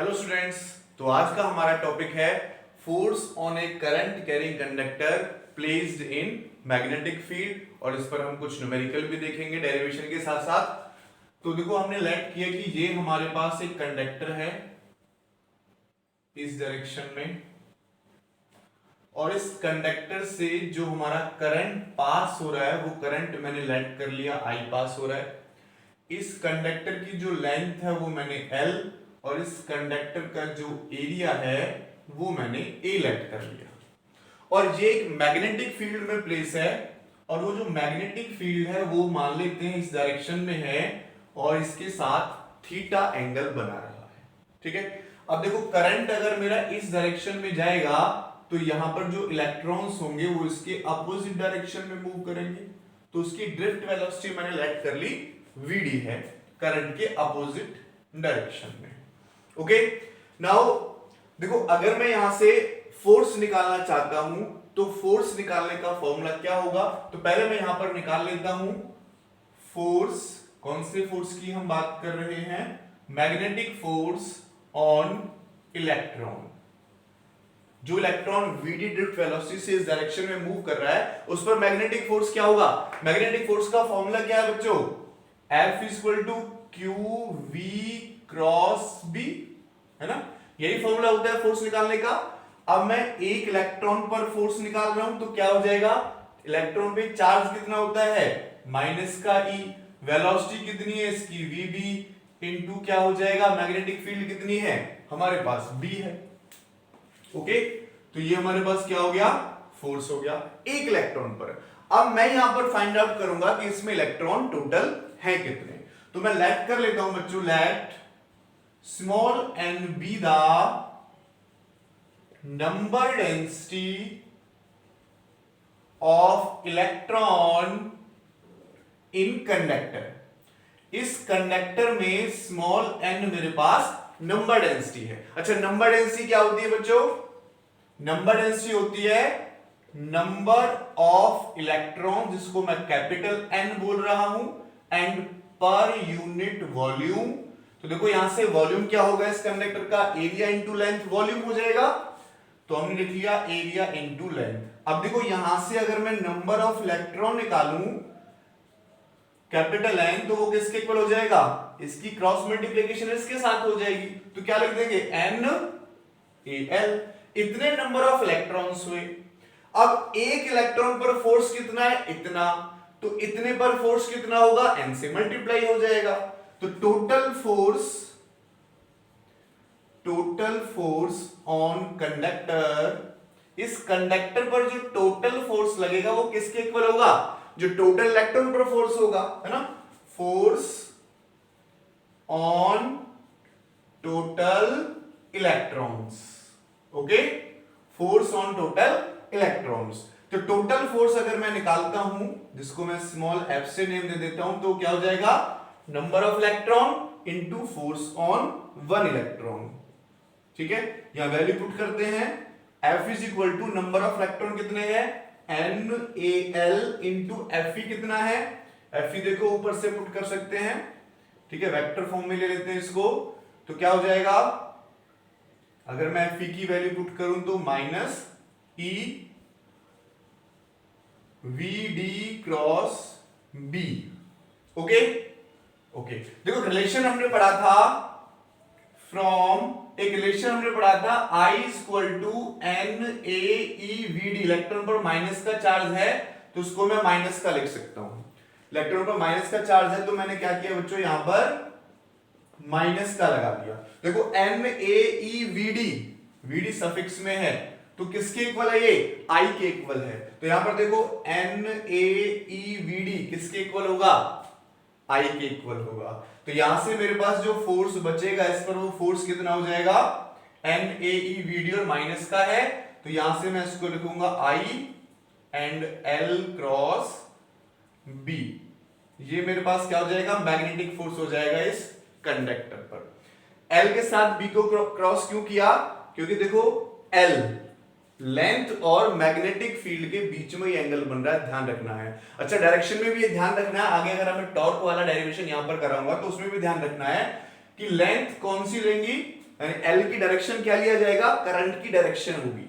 Hello students. तो आज का हमारा टॉपिक है force on A current carrying conductor placed in magnetic field, और इस पर हम कुछ न्यूमेरिकल भी देखेंगे डेरिवेशन के साथ साथ। तो देखो, हमने लेट किया कि ये हमारे पास एक कंडक्टर है इस डायरेक्शन में, और इस कंडक्टर से जो हमारा करंट पास हो रहा है वो करंट मैंने लेट कर लिया I पास हो रहा है। इस कंडक्टर की जो लेंथ है वो मैंने L, और इस कंडक्टर का जो एरिया है वो मैंने A लेट कर लिया। और ये एक मैग्नेटिक फील्ड में प्लेस है, और वो जो मैग्नेटिक फील्ड है वो मान लेते हैं इस डायरेक्शन में है, और इसके साथ थीटा एंगल बना रहा है। ठीक है। अब देखो, करंट अगर मेरा इस डायरेक्शन में जाएगा तो यहां पर जो इलेक्ट्रॉन्स होंगे वो इसके अपोजिट डायरेक्शन में मूव करेंगे, तो उसकी ड्रिफ्ट वेलोसिटी मैंने लेट कर ली vd है, करंट के अपोजिट डायरेक्शन में। ओके, नाउ देखो, अगर मैं यहां से फोर्स निकालना चाहता हूं तो फोर्स निकालने का फॉर्मूला क्या होगा? तो पहले मैं यहां पर निकाल लेता हूं फोर्स। कौन से फोर्स की हम बात कर रहे हैं? Magnetic force on electron. जो इलेक्ट्रॉन vd ड्रिफ्ट वेलोसिटी से इस डायरेक्शन में मूव कर रहा है उस पर मैग्नेटिक फोर्स क्या होगा? मैग्नेटिक फोर्स का फॉर्मूला क्या है बच्चों? F equal to q v cross B, है ना? यही फॉर्मूला होता है फोर्स निकालने का। अब मैं एक इलेक्ट्रॉन पर फोर्स निकाल रहा हूं तो क्या हो जाएगा? इलेक्ट्रॉन पे चार्ज कितना होता है? माइनस का E। वेलोसिटी कितनी है इसकी? vb इनटू क्या हो जाएगा? मैग्नेटिक फील्ड कितनी है हमारे पास? b है। ओके, तो ये हमारे पास क्या हो गया? फोर्स हो गया एक इलेक्ट्रॉन पर। अब मैं यहां पर फाइंड आउट करूंगा कि इसमें इलेक्ट्रॉन टोटल है कितने। तो मैं लेट कर लेता हूं बच्चों, let small n be the number density of electron in conductor. इस कंडक्टर में स्मॉल n मेरे पास नंबर डेंसिटी है। अच्छा, नंबर डेंसिटी क्या होती है बच्चों? नंबर डेंसिटी होती है नंबर ऑफ इलेक्ट्रॉन, जिसको मैं कैपिटल N बोल रहा हूं, एंड पर यूनिट वॉल्यूम। तो देखो, यहां से वॉल्यूम क्या होगा इस कंडक्टर का? एरिया इंटू लेंथ वॉल्यूम हो जाएगा। तो हमने लिख लिया एरिया इंटू लेंथ। अब देखो, यहां से अगर मैं नंबर ऑफ इलेक्ट्रॉन निकालूं कैपिटल N, तो वो किसके इक्वल हो जाएगा? इसकी क्रॉस मल्टीप्लिकेशन इसके साथ हो जाएगी। तो क्या लिख देंगे? NaL। इतने नंबर ऑफ इलेक्ट्रॉन्स हुए। अब एक इलेक्ट्रॉन पर फोर्स कितना है? इतना। तो इतने पर फोर्स कितना होगा? N से मल्टीप्लाई हो जाएगा। तो टोटल फोर्स ऑन कंडक्टर, इस कंडक्टर पर जो टोटल फोर्स लगेगा वो किसके इक्वल होगा? जो टोटल इलेक्ट्रॉन पर फोर्स होगा, है ना? Force on total electrons. Okay, force on total electrons. तो टोटल फोर्स अगर मैं निकालता हूं, जिसको मैं स्मॉल f से नेम दे देता हूं, तो क्या हो जाएगा? Number of electron into force on one electron. ठीक है, यहां वैल्यू पुट करते हैं। F is equal to number of electron कितने हैं? NaL इंटू Fe कितना है? Fe देखो ऊपर से पुट कर सकते हैं। ठीक है, वेक्टर फॉर्म में ले लेते हैं इसको। तो क्या हो जाएगा? अगर मैं Fe की वैल्यू पुट करूं तो minus E VD cross B। Okay okay, देखो रिलेशन हमने पढ़ा था एक रिलेशन हमने पढ़ा था I equal to NaEVD। Electron पर माइनस का चार्ज है तो उसको मैं माइनस का लिख सकता हूं। इलेक्ट्रॉन पर माइनस का चार्ज है तो मैंने क्या किया बच्चों? यहां पर माइनस का लगा दिया। देखो NaEVD, VD सफिक्स में है तो किसके इक्वल है? ये I के इक्वल है। तो यहां पर देखो NaEVD किसके इक्वल होगा? I के इक्वल होगा। तो यहां से मेरे पास जो फोर्स बचेगा इस पर, वो फोर्स कितना हो जाएगा? NaEVD, और माइनस का है तो यहां से मैं इसको लिखूंगा I and L cross B। ये मेरे पास क्या हो जाएगा? मैग्नेटिक फोर्स हो जाएगा इस कंडक्टर पर। L के साथ B को क्रॉस क्यों किया? क्योंकि देखो, L लेंथ और मैग्नेटिक फील्ड के बीच में ये एंगल बन रहा है, ध्यान रखना है। अच्छा, डायरेक्शन में भी ये ध्यान रखना है। आगे अगर हमें टॉर्क वाला डेरिवेशन यहां पर कराऊंगा तो उसमें भी ध्यान रखना है कि लेंथ कौन सी लेंगी? यानी एल की डायरेक्शन क्या लिया जाएगा, करंट की डायरेक्शन होगी।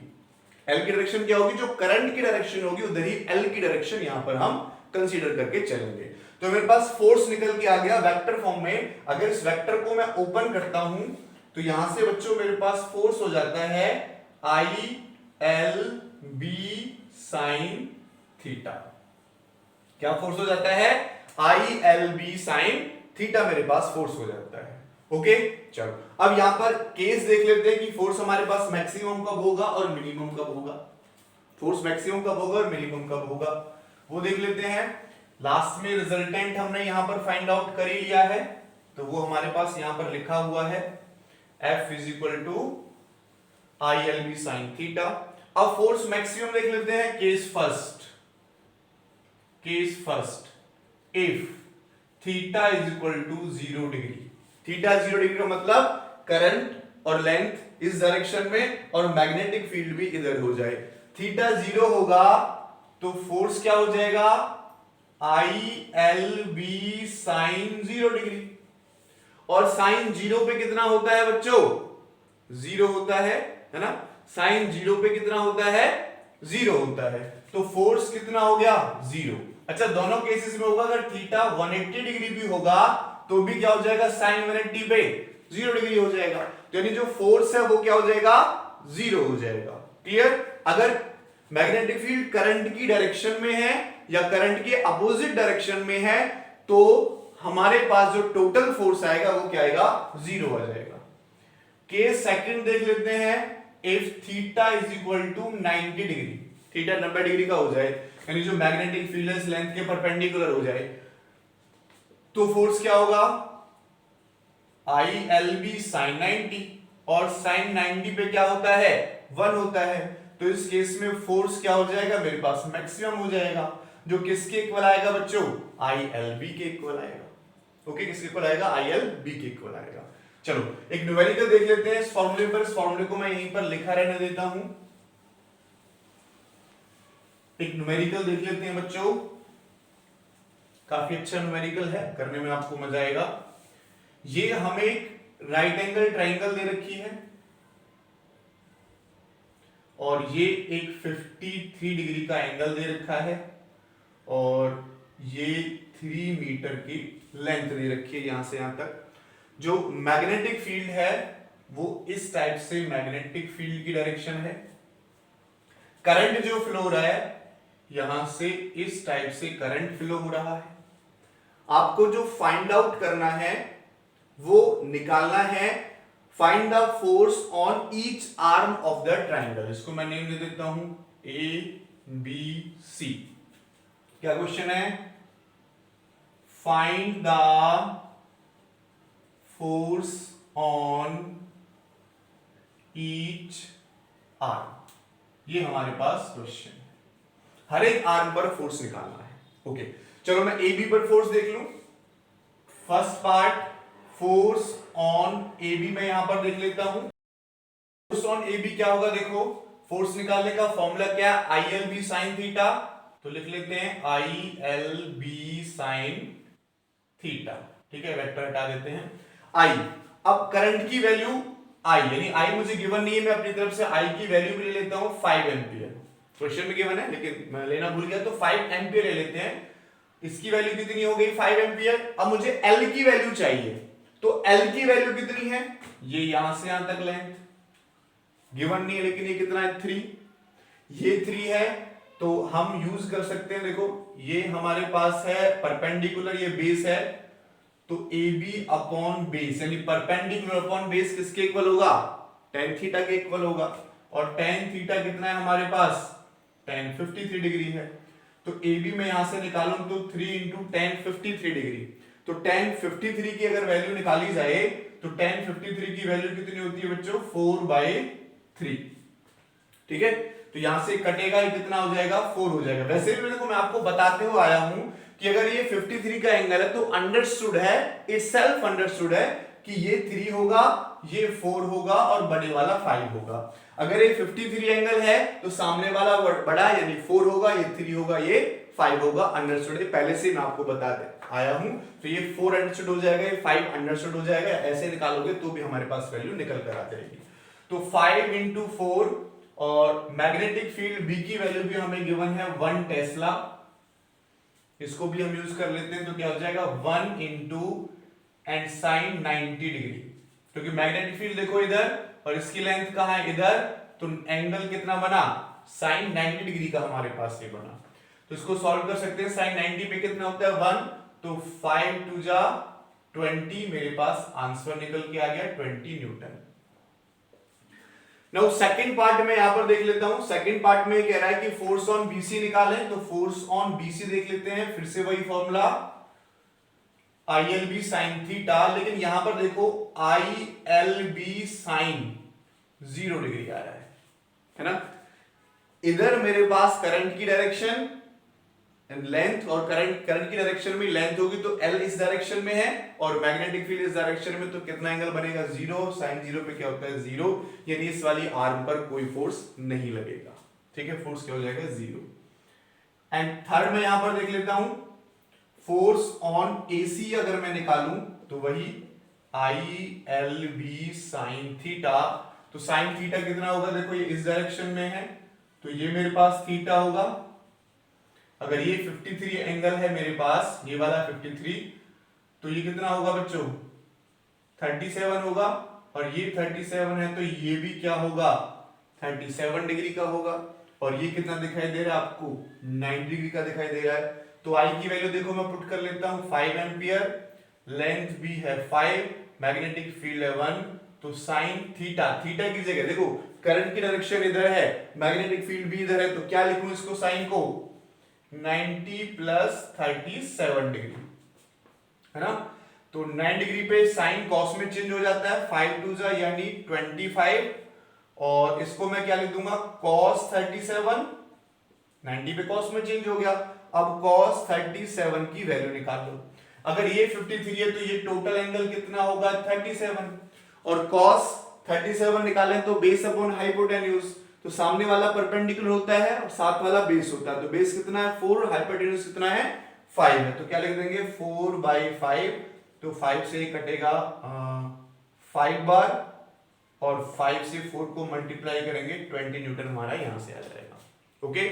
एल की डायरेक्शन क्या होगी, जो करंट की डायरेक्शन होगी उधर ही एल की डायरेक्शन यहां पर हम कंसीडर करके चलेंगे। तो मेरे पास फोर्स निकल के आ गया वेक्टर फॉर्म में। अगर इस वेक्टर को मैं ओपन करता हूं तो यहां से बच्चों मेरे पास फोर्स हो जाता है I L B sine theta. क्या फोर्स हो जाता है, I L B sine theta मेरे पास फोर्स हो जाता है। ओके चलो अब यहां पर केस देख लेते हैं कि फोर्स हमारे पास मैक्सिमम कब होगा और मिनिमम कब होगा। फोर्स मैक्सिमम कब होगा और मिनिमम कब होगा वो देख लेते हैं। लास्ट में रिजल्टेंट हमने यहां पर फाइंड आउट कर ही लिया है, तो वो हमारे पास यहां पर लिखा हुआ है F is equal to I L B sine theta. अब फोर्स मैक्सिमम देख लेते हैं। Case first if theta is equal to 0 degree. Theta 0 degree का मतलब करंट और लेंथ इस डायरेक्शन में और मैग्नेटिक फील्ड भी इधर हो जाए। थीटा 0 होगा तो फोर्स क्या हो जाएगा, I L B sine 0 degree. और साइन 0 पे कितना होता है बच्चों, 0 होता है ना। साइन 0 पे कितना होता है, 0 होता है। तो फोर्स कितना हो गया, 0। अच्छा दोनों केसेस में होगा, अगर थीटा 180 डिग्री भी होगा तो भी क्या हो जाएगा, साइन 180 पे 0 डिग्री हो जाएगा। तो यानी जो फोर्स है वो क्या हो जाएगा, 0 हो जाएगा। क्लियर। अगर मैग्नेटिक फील्ड करंट की डायरेक्शन में है या करंट के अपोजिट डायरेक्शन में है तो हमारे पास जो टोटल फोर्स आएगा वो क्या आएगा, 0 आ जाएगा। केस सेकंड देख लेते हैं। If theta is equal to 90 degree, theta 90 degree का हो जाए यानी जो मैग्नेटिक फील्ड है इस लेंथ के परपेंडिकुलर हो जाए तो फोर्स क्या होगा, आई एल बी साइन 90। और साइन 90 पे क्या होता है, 1 होता है। तो इस केस में फोर्स क्या हो जाएगा, मेरे पास मैक्सिमम हो जाएगा, जो किसके इक्वल आएगा बच्चों, आई एल बी के इक्वल आएगा। ओके किसके इक्वल आएगा, आई एल बी के इक्वल आएगा। चलो एक न्यूमेरिकल देख लेते हैं इस फॉर्मूले पर। इस फॉर्मूले को मैं यहीं पर लिखा रहने देता हूं। एक न्यूमेरिकल देख लेते हैं बच्चों, काफी अच्छा न्यूमेरिकल है, करने में आपको मजा आएगा। ये हमें एक राइट एंगल ट्राइंगल दे रखी है और ये एक 53 डिग्री का एंगल दे रखा है और ये 3 मीटर की लेंथ दे रखी है यहां से यहां तक। जो मैग्नेटिक फील्ड है वो इस टाइप से मैग्नेटिक फील्ड की डायरेक्शन है। करंट जो फ्लो हो रहा है यहां से इस टाइप से करंट फ्लो हो रहा है। आपको जो फाइंड आउट करना है वो निकालना है, find the force on each arm of the triangle. इसको मैं नेम दे देता हूं ए बी सी। क्या क्वेश्चन है, find the force on each arm. ये हमारे पास क्वेश्चन है, हर एक आर्म पर फोर्स निकालना है। ओके चलो मैं ए बी पर फोर्स देख लूं। First part force on A B मैं यहां पर देख लेता हूं। फोर्स ऑन ए बी क्या होगा, देखो फोर्स निकालने का फॉर्मूला क्या है, I L B sine theta. तो लिख लेते हैं I L B sine theta. ठीक है वेक्टर हटा देते हैं। आई, अब करंट की वैल्यू आई, यानी आई मुझे गिवन नहीं है, मैं अपनी तरफ से आई की वैल्यू भी ले लेता हूं 5 एम्पियर। क्वेश्चन में गिवन है लेकिन मैं लेना भूल गया, तो 5 एम्पियर ले लेते हैं। इसकी वैल्यू कितनी हो गई, 5 एम्पियर। अब मुझे एल की वैल्यू चाहिए, तो एल की वैल्यू कितनी है, ये यहां से यहां तक लेंथ गिवन नहीं है लेकिन ये कितना है, 3। ये 3 है तो हम यूज कर सकते हैं, देखो ये हमारे पास है परपेंडिकुलर, ये बेस है, तो ए बी अपॉन बेस यानी परपेंडिकुलर अपॉन बेस किसके इक्वल होगा, tan थीटा के इक्वल होगा। और tan थीटा कितना है हमारे पास, tan 53 डिग्री है। तो ए बी में यहां से निकालूं तो 3 इंटू tan 53 डिग्री। तो tan 53 की अगर वैल्यू निकाली जाए तो tan 53 की वैल्यू कितनी होती है बच्चों, 4/3। ठीक है तो यहां से कटेगा, ये कितना हो जाएगा, 4 हो जाएगा। वैसे भी देखो मैं आपको बताते हुए आया हूं कि अगर ये 53 का एंगल है तो अंडरस्टूड है, इटसेल्फ अंडरस्टूड है कि ये 3 होगा, ये 4 होगा और बड़े वाला 5 होगा। अगर ये 53 एंगल है तो सामने वाला बड़ा यानी 4 होगा, ये 3 होगा, ये 5 होगा। अंडरस्टूड है पहले से मैं आपको बता दे आया हूं, तो ये 4 अंडरस्टूड हो जाएगा, ये 5 अंडरस्टूड हो जाएगा। ऐसे निकालोगे तो भी हमारे पास वैल्यू निकल कर आ जाएगी। तो 5 इंटू 4, और मैग्नेटिक फील्ड बी की वैल्यू भी हमें गिवन है 1 टेस्ला, इसको भी हम यूज कर लेते हैं। तो क्या हो जाएगा 1 इंटू एंड साइन 90 डिग्री, क्योंकि मैग्नेटिक फील्ड देखो इधर और इसकी लेंथ कहां है इधर, तो एंगल कितना बना, साइन 90 डिग्री का हमारे पास ये बना। तो इसको सॉल्व कर सकते हैं। साइन 90 पे कितना होता है 1, तो 5 2 जा 20, मेरे पास आंसर निकल के आ गया 20 न्यूटन। नाउ सेकंड पार्ट में यहां पर देख लेता हूं। सेकंड पार्ट में कह रहा है कि फोर्स ऑन बीसी निकालें, तो फोर्स ऑन बीसी देख लेते हैं। फिर से वही फॉर्मूला ILB साइन थीटा, लेकिन यहां पर देखो ILB साइन 0 डिग्री आ रहा है ना। इधर मेरे पास करंट की डायरेक्शन लेंथ, और करंट की डायरेक्शन में लेंथ होगी तो L इस डायरेक्शन में है और मैग्नेटिक फील्ड इस डायरेक्शन में, तो कितना एंगल बनेगा 0। साइन 0 पे क्या होता है 0, यानी इस वाली आर्म पर कोई फोर्स नहीं लगेगा। ठीक है, फोर्स क्या हो जाएगा 0। एंड थर्ड में यहां पर देख लेता हूं, फोर्स ऑन AC अगर मैं निकालूं तो वही ILB साइन थीटा। तो साइन थीटा कितना होगा, देखो ये इस डायरेक्शन में है तो ये मेरे पास थीटा होगा। अगर ये 53 एंगल है मेरे पास, ये वाला 53, तो ये कितना होगा बच्चों 37 होगा, और ये 37 है तो ये भी क्या होगा 37 डिग्री का होगा। और ये कितना दिखाई दे रहा है आपको 9 डिग्री का दिखाई दे रहा है। तो आई की वैल्यू देखो मैं पुट कर लेता हूं 5 एम्पियर, लेंथ भी है 5, मैग्नेटिक फील्ड है 1, तो साइन थीटा, थीटा की जगह देखो करंट की डायरेक्शन इधर है, मैग्नेटिक फील्ड भी इधर है, तो क्या लिखूं इसको साइन को 90 प्लस 37 डिग्री, है ना। तो 9 डिग्री पे साइन कॉस में चेंज हो जाता है, 5 2 जा यानी 25, और इसको मैं क्या लिख दूंगा cos 37, 90 पे cos में चेंज हो गया। अब cos 37 की वैल्यू निकाल लो। अगर ये 53 है तो ये टोटल एंगल कितना होगा 37, और cos 37 निकालें तो बेस अपॉन हाइपोटेन्यूज, तो सामने वाला परपेंडिकुलर होता है और साथ वाला बेस होता है, तो बेस कितना है 4, हाइपोटेन्यूज कितना है 5 है, तो क्या लिख देंगे 4/5, तो 5 से कटेगा 5 बार, और 5 से 4 को मल्टीप्लाई करेंगे 20 न्यूटन हमारा यहां से आ जाएगा। ओके।